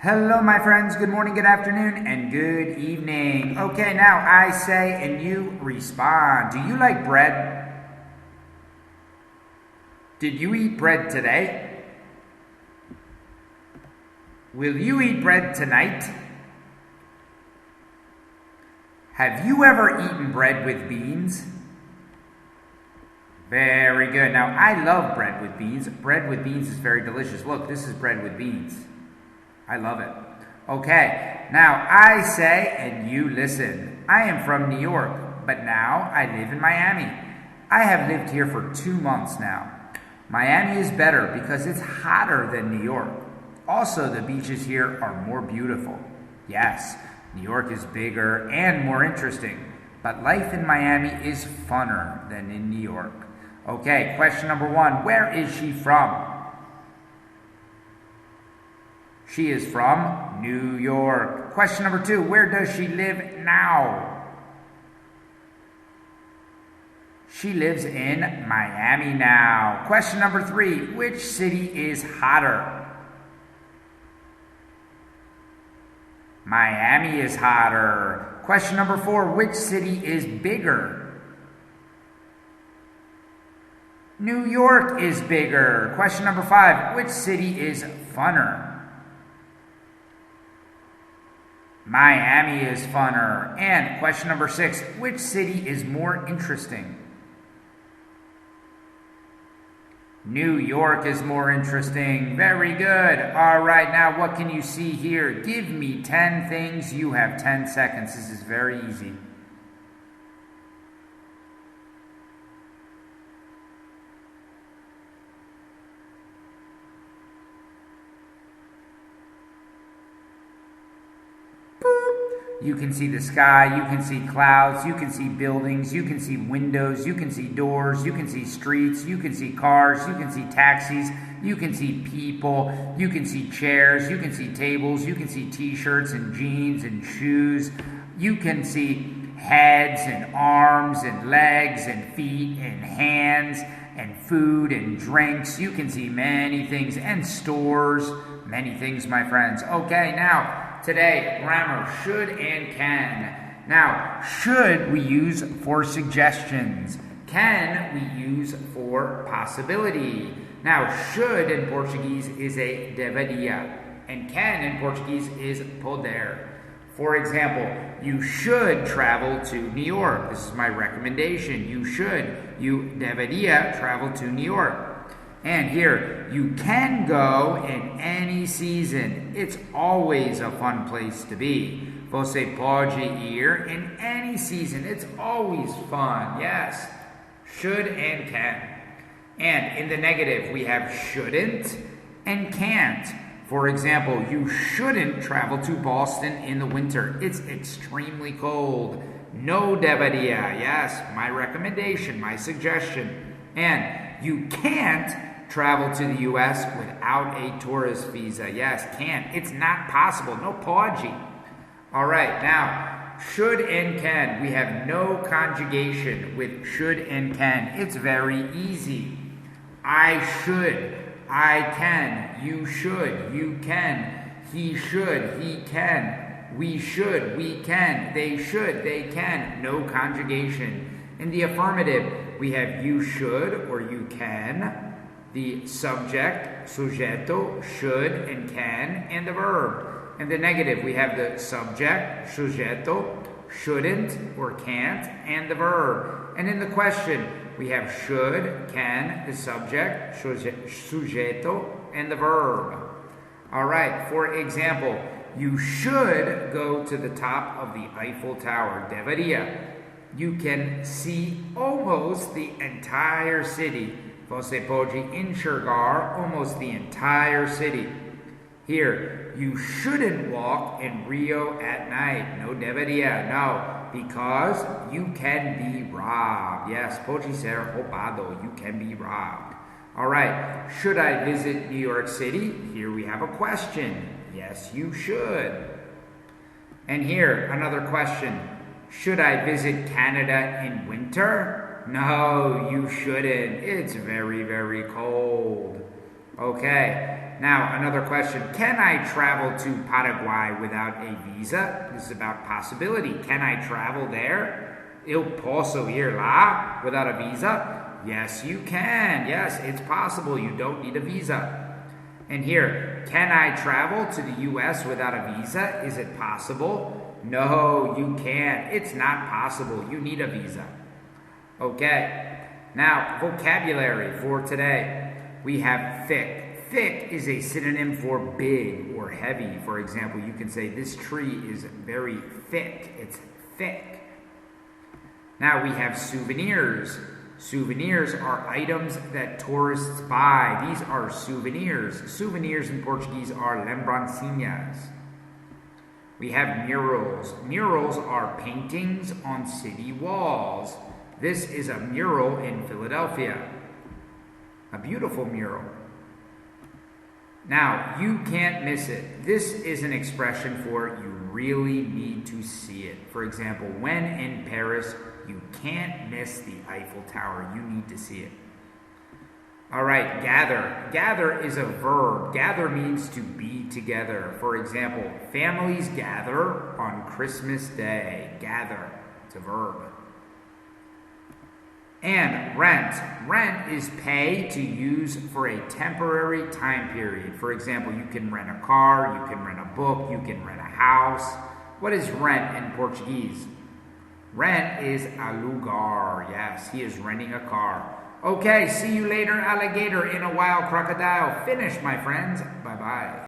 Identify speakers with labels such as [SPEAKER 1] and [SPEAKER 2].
[SPEAKER 1] Hello, my friends. Good morning, good afternoon, and good evening. Okay, now I say and you respond. Do you like bread? Did you eat bread today? Will you eat bread tonight? Have you ever eaten bread with beans? Very good. Now, I love bread with beans. Bread with beans is very delicious. Look, this is bread with beans. I love it. Okay, now I say and you listen. I am from New York, but now I live in Miami. I have lived here for 2 months now. Miami is better because it's hotter than New York. Also, the beaches here are more beautiful. Yes, New York is bigger and more interesting, but life in Miami is funner than in New York. Okay, question number 1. Where is she from? She is from New York. Question number 2. Where does she live now? She lives in Miami now. Question number 3. Which city is hotter? Miami is hotter. Question number 4. Which city is bigger? New York is bigger. Question number 5. Which city is funner? Miami is funner. And question number 6, which city is more interesting? New York is more interesting. Very good. All right, now what can you see here? Give me 10 things. You have 10 seconds. This is very easy. You can see the sky, you can see clouds, you can see buildings, you can see windows, you can see doors, you can see streets, you can see cars, you can see taxis, you can see people, you can see chairs, you can see tables, you can see t-shirts and jeans and shoes, you can see heads and arms and legs and feet and hands and food and drinks. You can see many things and stores, many things, my friends. Okay, now, today, grammar, should and can. Now, should we use for suggestions. Can we use for possibility. Now, should in Portuguese is a deveria, and can in Portuguese is poder. For example, you should travel to New York. This is my recommendation. You deveria travel to New York. And here, you can go in any season. It's always a fun place to be. Você pode ir in any season. It's always fun. Yes. Should and can. And in the negative, we have shouldn't and can't. For example, you shouldn't travel to Boston in the winter. It's extremely cold. No deveria. Yes, my recommendation, my suggestion. And you can't travel to the U.S. without a tourist visa. Yes, can't. It's not possible. No pode. All right, now, should and can. We have no conjugation with should and can. It's very easy. I should. I can. You should. You can. He should. He can. We should. We can. They should. They can. No conjugation. In the affirmative, we have you should or you can. The subject, sujeto, should and can, and the verb. In the negative, we have the subject, sujeto, shouldn't or can't, and the verb. And in the question, we have should, can, the subject, sujeto, and the verb. All right, for example, you should go to the top of the Eiffel Tower, deveria. You can see almost the entire city. Você pode enxergar almost the entire city. Here, you shouldn't walk in Rio at night. No deveria, no, because you can be robbed. Yes, pode ser roubado. You can be robbed. All right, should I visit New York City? Here we have a question. Yes, you should. And here, another question. Should I visit Canada in winter? No, you shouldn't. It's very, very cold. Okay, Now, another question. Can I travel to Paraguay without a visa? This is about possibility. Can I travel there? Eu posso ir lá without a visa? Yes, you can. Yes, it's possible. You don't need a visa. And here, can I travel to the U.S. without a visa? Is it possible? No, you can't. It's not possible. You need a visa. Okay. Now, vocabulary for today. We have thick. Thick is a synonym for big or heavy. For example, you can say this tree is very thick. It's thick. Now we have souvenirs. Souvenirs are items that tourists buy. These are souvenirs. Souvenirs in Portuguese are lembrancinhas. We have murals. Murals are paintings on city walls. This is a mural in Philadelphia. A beautiful mural. Now, you can't miss it. This is an expression for you really need to see it. For example, when in Paris, you can't miss the Eiffel Tower. You need to see it. All right, gather. Gather is a verb. Gather means to be together. For example, families gather on Christmas Day. Gather. It's a verb. And rent. Rent is pay to use for a temporary time period. For example, you can rent a car, you can rent a book, you can rent a house. What is rent in Portuguese? Rent is alugar. Yes, he is renting a car. Okay, see you later, alligator, in a while, crocodile. Finish, my friends. Bye-bye.